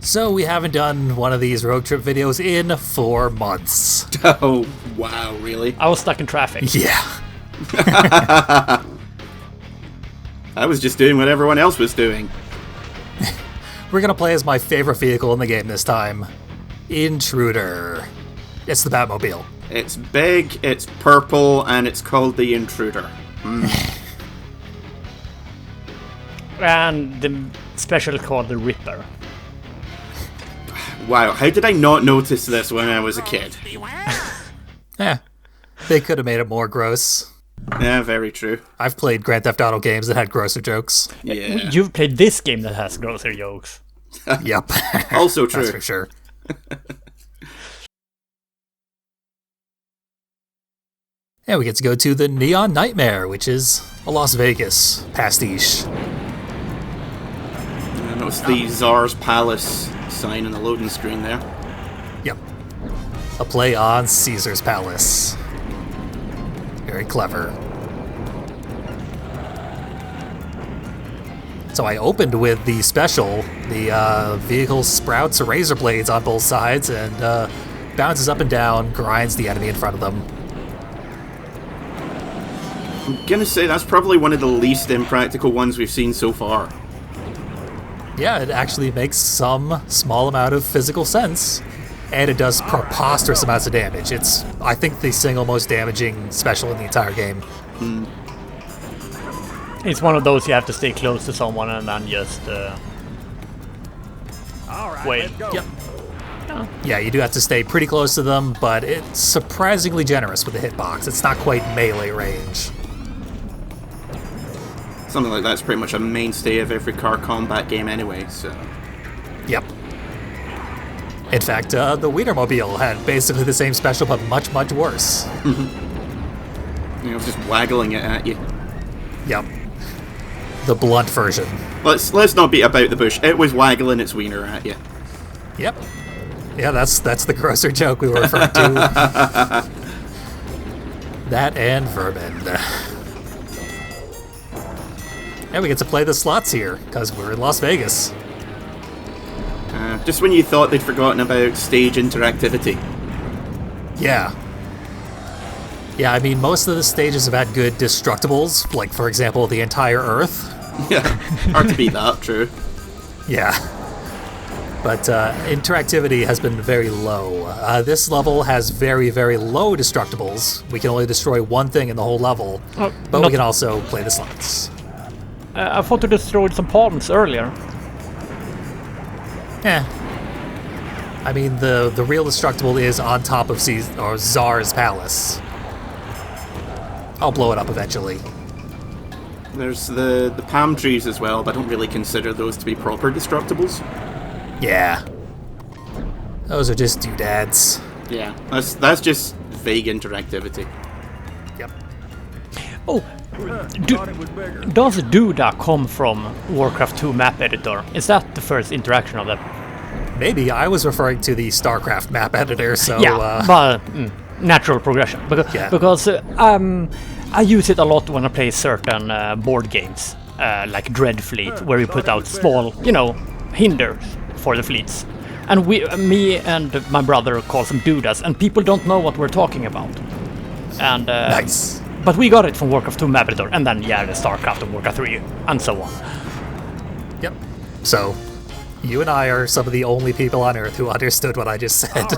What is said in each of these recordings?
So we haven't done one of these road trip videos in 4 months. Oh, wow, really? I was stuck in traffic. Yeah. I was just doing what everyone else was doing. We're gonna play as my favorite vehicle in the game this time. Intruder. It's the Batmobile. It's big, it's purple, and it's called the Intruder. And the special called the Ripper. Wow, how did I not notice this when I was a kid? Yeah. They could have made it more gross. Yeah, very true. I've played Grand Theft Auto games that had grosser jokes. Yeah. You've played this game that has grosser jokes. Yep. Also true. That's for sure. And we get to go to the Neon Nightmare, which is a Las Vegas pastiche. I noticed the Tsar's Palace sign on the loading screen there. Yep. A play on Caesar's Palace. Very clever. So I opened with the special. The vehicle sprouts razor blades on both sides and bounces up and down, grinds the enemy in front of them. I'm gonna say that's probably one of the least impractical ones we've seen so far. Yeah, it actually makes some small amount of physical sense, and it does preposterous amounts of damage. It's, I think, the single most damaging special in the entire game. It's one of those you have to stay close to someone and then just wait. Yep. Yeah, you do have to stay pretty close to them, but it's surprisingly generous with the hitbox. It's not quite melee range. Something like that's pretty much a mainstay of every car combat game anyway, so... Yep. In fact, the Wienermobile had basically the same special, but much, much worse. You know, just waggling it at you. Yep. The blunt version. Let's not beat about the bush. It was waggling its wiener at you. Yep. Yeah, that's the grosser joke we were referring to. That and vermin. And we get to play the slots here, because we're in Las Vegas. Just when you thought they'd forgotten about stage interactivity. Yeah. Yeah, I mean, most of the stages have had good destructibles, like, for example, the entire Earth. Yeah, hard to beat that, true. Yeah. But interactivity has been very low. This level has very, very low destructibles. We can only destroy one thing in the whole level, but we can also play the slots. I thought you destroyed some palms earlier. Yeah. I mean, the real destructible is on top of Tsar's Palace. I'll blow it up eventually. There's the palm trees as well, but I don't really consider those to be proper destructibles. Yeah. Those are just doodads. Yeah, that's just vague interactivity. Yep. Oh, does Duda come from Warcraft 2 map editor? Is that the first interaction of that? Maybe. I was referring to the StarCraft map editor, so... Yeah, but natural progression. Because I use it a lot when I play certain board games, like Dreadfleet, where we put out small, hinders for the fleets. And me and my brother call them Dudas, and people don't know what we're talking about. And nice. But we got it from Warcraft 2 map editor, and then the StarCraft and Warcraft 3, and so on. Yep. So, you and I are some of the only people on Earth who understood what I just said.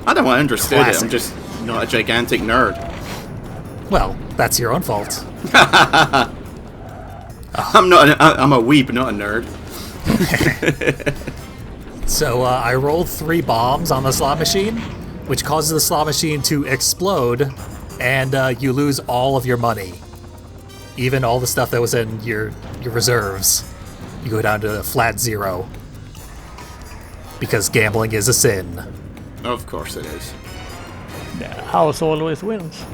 I don't want to understand Classic. it, I'm just not a gigantic nerd. Well, that's your own fault. I'm a weeb, not a nerd. So, I rolled 3 bombs on the slot machine, which causes the slot machine to explode, and you lose all of your money. Even all the stuff that was in your reserves. You go down to flat 0. Because gambling is a sin. Of course it is. The house always wins.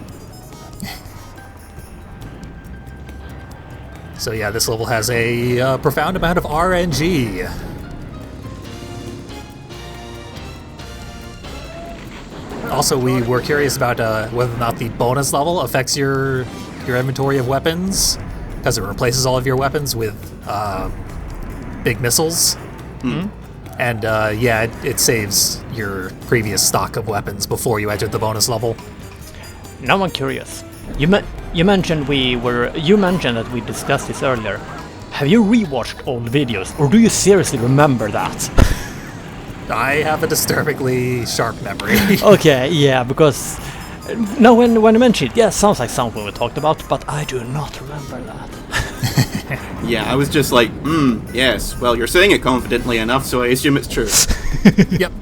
So yeah, this level has a profound amount of RNG. Also, we were curious about whether or not the bonus level affects your inventory of weapons, because it replaces all of your weapons with big missiles. And yeah, it saves your previous stock of weapons before you enter the bonus level. Now I'm curious. You mentioned that we discussed this earlier. Have you rewatched old videos, or do you seriously remember that? I have a disturbingly sharp memory. Okay, yeah, because no, when I mentioned it, yeah, it sounds like something we talked about, but I do not remember that. Yeah, I was just like, yes. Well, you're saying it confidently enough, so I assume it's true. Yep.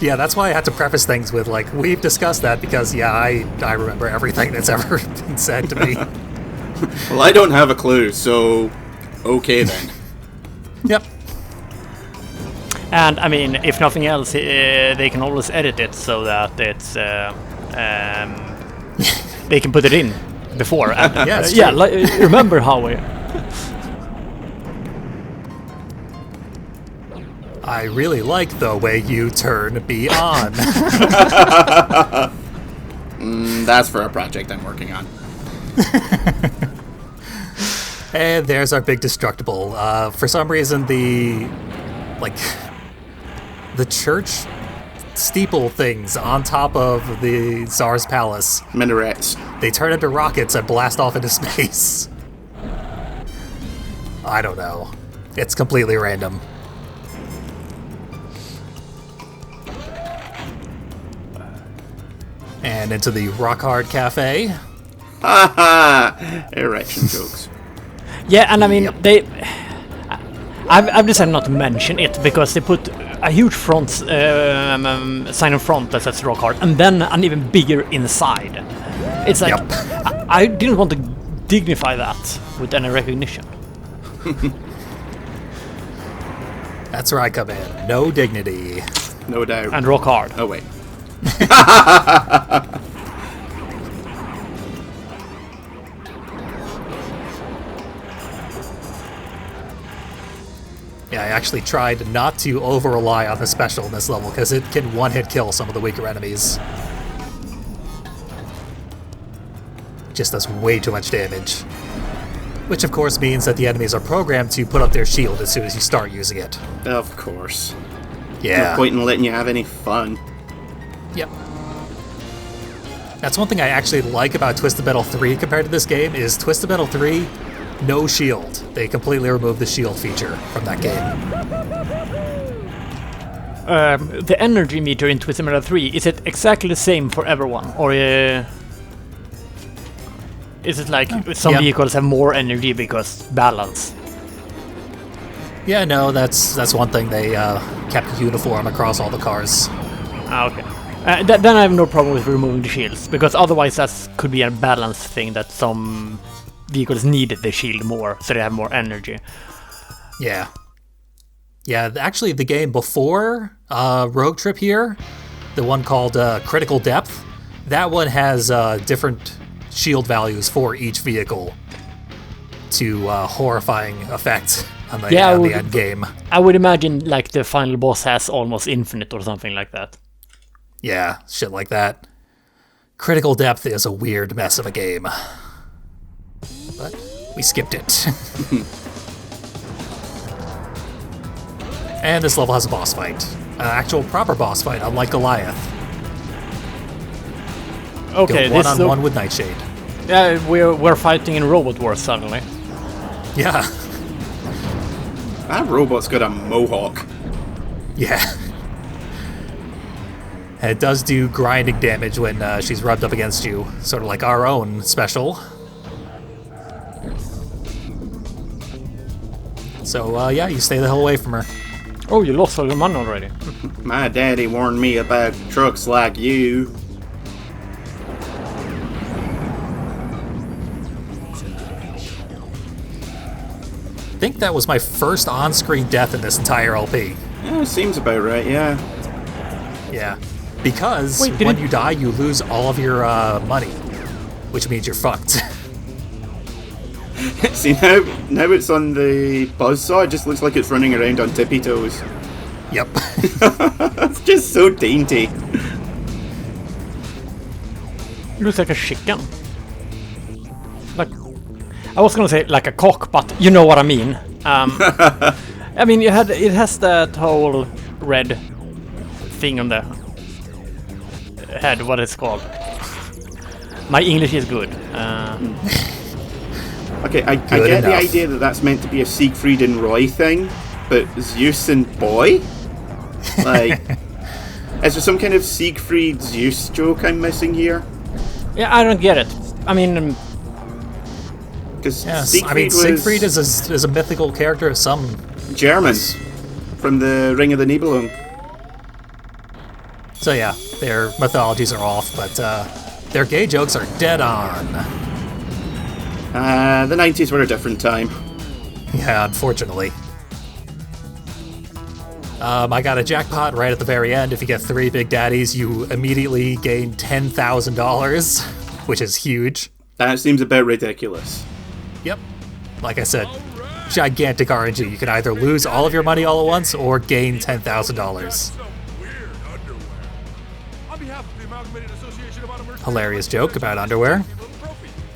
Yeah, that's why I had to preface things with, like, we've discussed that, because, yeah, I remember everything that's ever been said to me. Well, I don't have a clue, so okay then. Yep. And, I mean, if nothing else, they can always edit it so that it's... they can put it in before. And, Yeah, it's yeah, true. remember how we... I really like the way you turn B on. That's for a project I'm working on. And there's our big destructible. For some reason, the church steeple things on top of the Tsar's palace, Minarets. they turn into rockets and blast off into space. I don't know. It's completely random. And into the Rock Hard Cafe. Haha! Erection jokes. Yeah, and I mean, I've decided not to mention it because they put a huge front sign in front that says Rock Hard, and then an even bigger inside. It's like, Yep. I didn't want to dignify that with any recognition. That's where I come in. No dignity. No doubt. And Rock Hard. Oh, wait. Yeah, I actually tried not to over-rely on the special in this level, because it can one-hit kill some of the weaker enemies. Just does way too much damage. Which of course means that the enemies are programmed to put up their shield as soon as you start using it. Of course. Yeah. No point in letting you have any fun. Yep. That's one thing I actually like about Twisted Metal 3 compared to this game, is Twisted Metal 3, no shield. They completely removed the shield feature from that game. The energy meter in Twisted Metal 3, is it exactly the same for everyone? Or is it like some Yeah. vehicles have more energy because balance? Yeah, no, that's one thing they kept uniform across all the cars. Ah, okay. Then I have no problem with removing the shields, because otherwise that could be a balance thing that some vehicles need the shield more, so they have more energy. Yeah. Yeah, actually the game before Rogue Trip here, the one called Critical Depth, that one has different shield values for each vehicle to horrifying effect on the, on the end game. I would imagine like the final boss has almost infinite or something like that. Yeah, shit like that. Critical Depth is a weird mess of a game. But we skipped it. And this level has a boss fight. An actual proper boss fight, unlike Goliath. Okay, Go one-on-one with Nightshade. Yeah, we're fighting in Robot Wars suddenly. Yeah. That robot's got a mohawk. Yeah. And it does do grinding damage when she's rubbed up against you, sort of like our own special. So, yeah, you stay the hell away from her. Oh, you lost all your money already. My daddy warned me about trucks like you. I think that was my first on-screen death in this entire LP. Yeah, seems about right, yeah. Yeah. Because Wait, when you die, you lose all of your money, which means you're fucked. See, now it's on the buzzsaw, it just looks like it's running around on tippy toes. Yep. It's just so dainty. It looks like a chicken. Like, I was gonna say like a cock, but you know what I mean. I mean, it has that whole red thing on the head. What it's called? My English is good. Okay, I get enough. the idea that that's meant to be a Siegfried and Roy thing, but Zeus and Boy? Like, is there some kind of Siegfried Zeus joke I'm missing here? Yeah, I don't get it. I mean, Because Yes, Siegfried, I mean Siegfried is a mythical character of some. German from the Ring of the Nibelung. So yeah, their mythologies are off, but their gay jokes are dead on. The 90s were a different time. Yeah, unfortunately. I got a jackpot right at the very end. If you get 3 Big Daddies, you immediately gain $10,000, which is huge. That seems a bit ridiculous. Yep. Like I said, gigantic RNG. You can either lose all of your money all at once or gain $10,000. Hilarious joke about underwear.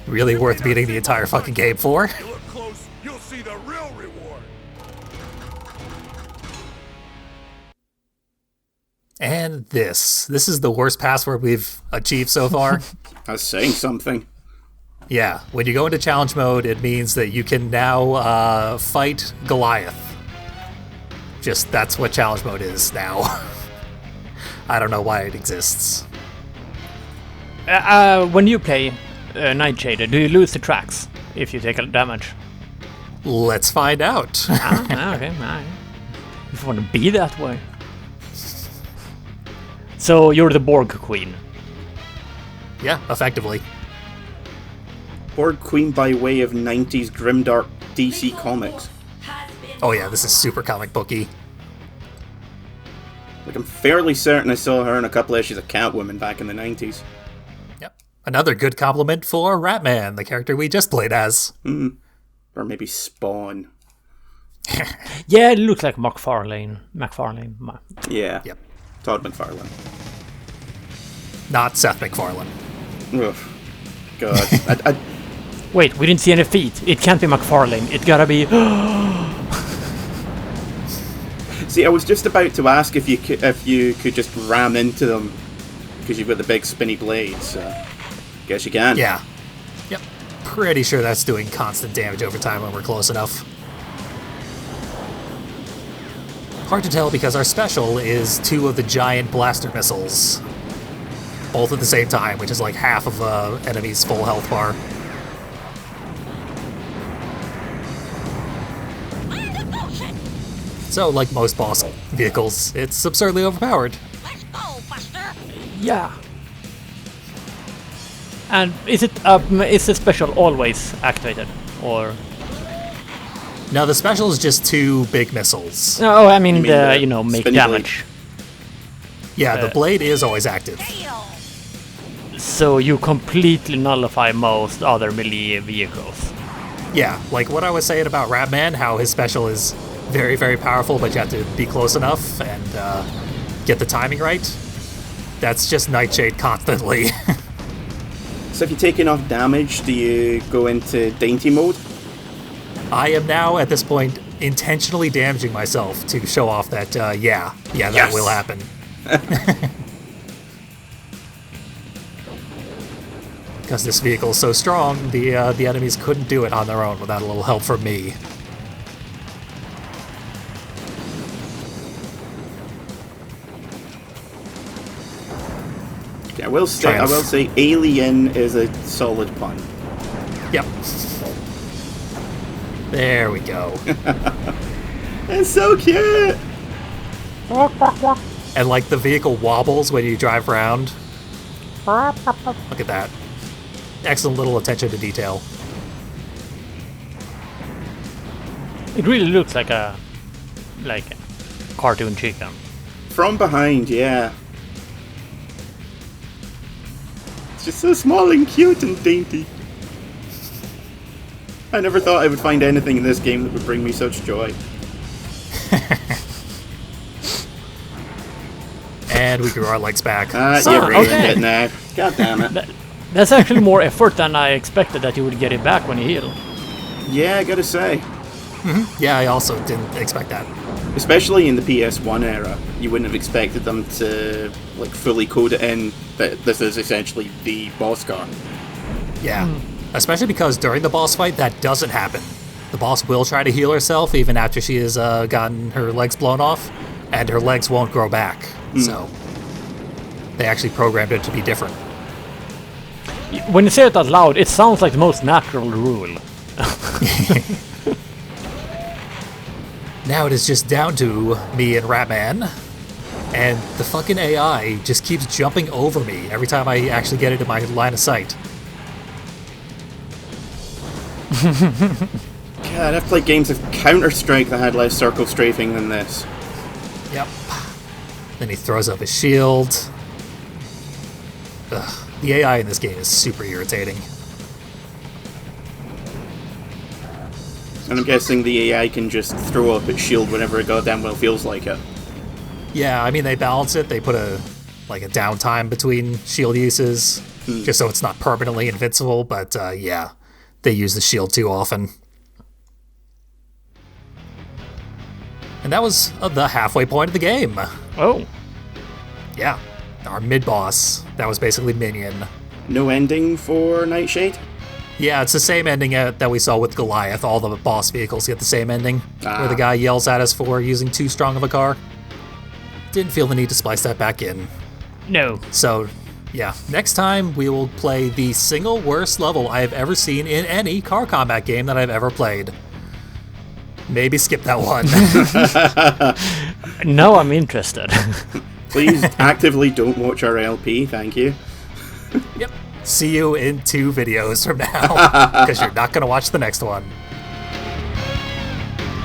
Really worth beating the entire fucking game for. Look close, you'll see the real reward. And this is the worst password we've achieved so far. That's saying something. Yeah, when you go into challenge mode, it means that you can now fight Goliath. Just, that's what challenge mode is now. I don't know why it exists. when you play Nightshade, do you lose the tracks if you take a damage? Let's find out. Okay, alright. If you want to be that way. So you're the Borg Queen. Yeah, effectively. Borg Queen by way of 90s grimdark DC comics. Oh yeah, this is super comic booky. Like, I'm fairly certain I saw her in a couple issues of Catwoman back in the 90s. Yep. Another good compliment for Ratman, the character we just played as. Or maybe Spawn. Yeah, it looks like McFarlane. Yeah. Yep. Todd McFarlane. Not Seth MacFarlane. Ugh. God. Wait, we didn't see any feet. It can't be McFarlane. It gotta be... See, I was just about to ask if you could just ram into them because you've got the big spinny blades. Guess you can. Yeah. Yep. Pretty sure that's doing constant damage over time when we're close enough. Hard to tell because our special is 2 of the giant blaster missiles. Both at the same time, which is like half of an enemy's full health bar. So, like most boss vehicles, it's absurdly overpowered. Yeah. And is the special always activated, or? Now the special is just 2 big missiles. No, I mean, You mean the make spinny damage. Yeah, the blade is always active. So you completely nullify most other melee vehicles. Yeah, like what I was saying about Ratman, how his special is very, very powerful, but you have to be close enough and get the timing right. That's just Nightshade constantly. So if you take enough damage, do you go into dainty mode? I am now, at this point, intentionally damaging myself to show off that, that Yes. will happen. Because this vehicle is so strong, the enemies couldn't do it on their own without a little help from me. I will say alien is a solid pun. Yep. There we go. It's so cute! And like the vehicle wobbles when you drive around. Look at that. Excellent little attention to detail. It really looks like a cartoon chicken. From behind, yeah. It's just so small and cute and dainty. I never thought I would find anything in this game that would bring me such joy. And we grew our legs back. You ruined it now. God damn it. That's actually more effort than I expected that you would get it back when you heal. Yeah, I gotta say. Yeah, I also didn't expect that. Especially in the PS1 era, you wouldn't have expected them to like fully code it in that this is essentially the boss car. Yeah, especially because during the boss fight, that doesn't happen. The boss will try to heal herself even after she has gotten her legs blown off, and her legs won't grow back. So they actually programmed it to be different. When you say it out loud, it sounds like the most natural rule. Now it is just down to me and Ratman, and the fucking AI just keeps jumping over me every time I actually get into my line of sight. God, I've played games of Counter-Strike that had less circle strafing than this. Yep. Then he throws up his shield. Ugh. The AI in this game is super irritating. And I'm guessing the AI can just throw up its shield whenever it goddamn well feels like it. Yeah, I mean, they balance it. They put a downtime between shield uses, just so it's not permanently invincible, but yeah, they use the shield too often. And that was the halfway point of the game. Oh. Yeah, our mid-boss. That was basically Minion. No ending for Nightshade? Yeah, it's the same ending that we saw with Goliath. All the boss vehicles get the same ending, where the guy yells at us for using too strong of a car. Didn't feel the need to splice that back in. No. So, yeah, next time we will play the single worst level I have ever seen in any car combat game that I've ever played. Maybe skip that one. Now I'm interested. Please actively don't watch our LP, thank you. Yep. See you in 2 videos from now, because you're not going to watch the next one.